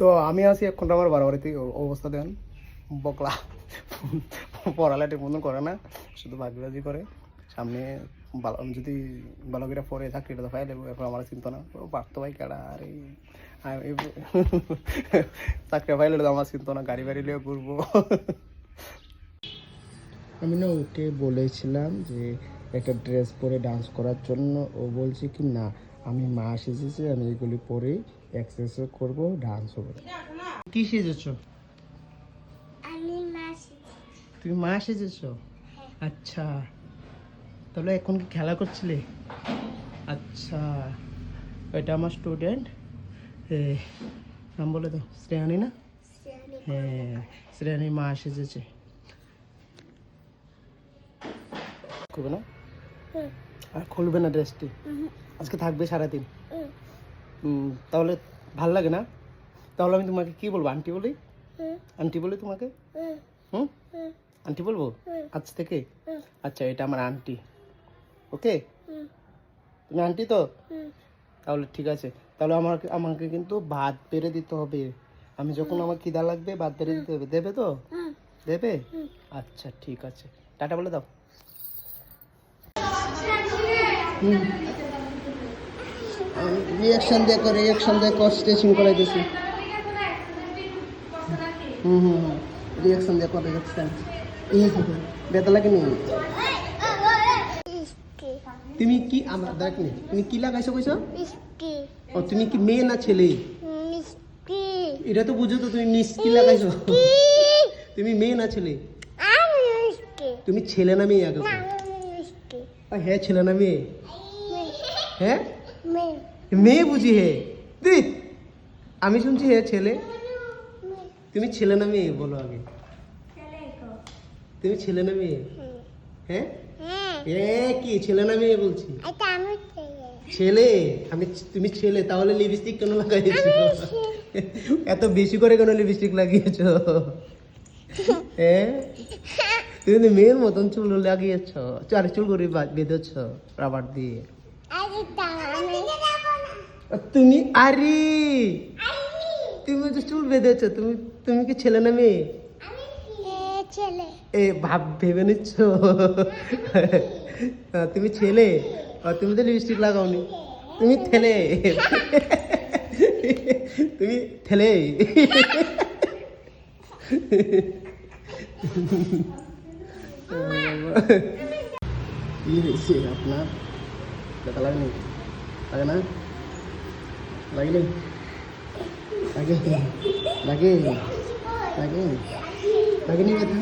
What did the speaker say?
তো আমি আছি এখন আমার বাড়াবাড়িতে অবস্থা দেন বকলা পড়ালেখার মতন করে না, শুধু ভাগবাজি করে। সামনে যদি বালকেরা পরে চাকরিটা তো পাই লাগবে, এখন আমার চিন্তা না পারতো ভাই কেডা। আর এই চাকরি পাইলে তো আমার চিন্তা না, গাড়ি বাড়ি নিয়ে ঘুরবো। আমি না ওকে বলেছিলাম যে একটা ড্রেস পরে ডান্স করার জন্য, ও বলছে কি না আমি মা সেজেছি, আমি এগুলি পরেই এক্সারসাইজ করবো, ডান্স হবে। কি সেজেছ? তুমি মা সেজেছ? আচ্ছা, তাহলে এখন কি খেলা করছিলে? আচ্ছা, এটা আমার স্টুডেন্ট, নাম বলে তো শ্রেয়ানি না? হ্যাঁ, শ্রেয়ানি মা সেজেছে। খুলবে না? আর খুলবে না ড্রেসটি? আজকে থাকবে সারাদিন? তাহলে ভাল লাগে না? তাহলে আমি তোমাকে কি বলবো, আন্টি বলি? আন্টি বলি তোমাকে? হুম, আন্টি বলবো আজ থেকে? আচ্ছা, এটা আমার আন্টি, ওকে? তুমি আন্টি তো? তাহলে ঠিক আছে, তাহলে আমাকে কিন্তু ভাত বেড়ে দিতে হবে। আমি যখন আমার খিদা লাগবে ভাত বেড়ে দিতে হবে, দেবে তো? দেবে? আচ্ছা ঠিক আছে, টাটা বলে দাও। রিয়াকশন দেখো স্ট্রেচিং করে দিছি। রিয়াকশন দেখো বেতা লাগে নি? তুমি কি আমার দেখ নি, তুমি কি লাগাইছো কইছো? ও তুমি কি মেয়ে না ছেলে? এটা তো বুঝো তো, তুমি মিষ্টি লাগাইছো। তুমি মেয়ে না ছেলে? তুমি ছেলে না মেয়ে আগে? হ্যাঁ ছেলে না মেয়ে? হ্যাঁ মেয়ে বুঝি হে তুই? আমি শুনছি হে ছেলে। তুমি ছেলে না মেয়ে বলো আগে, তুমি ছেলে না মেয়ে? হ্যাঁ কি ছেলে না মেয়ে বলছি? ছেলে। তুমি ছেলে, তাহলে লিপস্টিক কেন লাগাইছো? এত বেশি করে কেন লিপস্টিক লাগিয়েছো? হ্যাঁ, তুমি তো মেয়ের মতন চুল লাগিয়েছ, চার চুল করে বেঁধেছ রাবার দিয়ে। তুমি আরে তুমি তো চুল বেঁধেছ, তুমি কি ছেলে না মেয়ে? এ ভেবে নিচ্ছ তুমি ছেলে, তুমি তো লিপস্টিক লাগাওনি, তুমি ছেলে। তুমি ছেলে। কি হয়েছে আপনার? ব্যথা লাগে নাকি? লাগে না? লাগেনি? লাগে লাগে লাগে লাগেনি ব্যথা?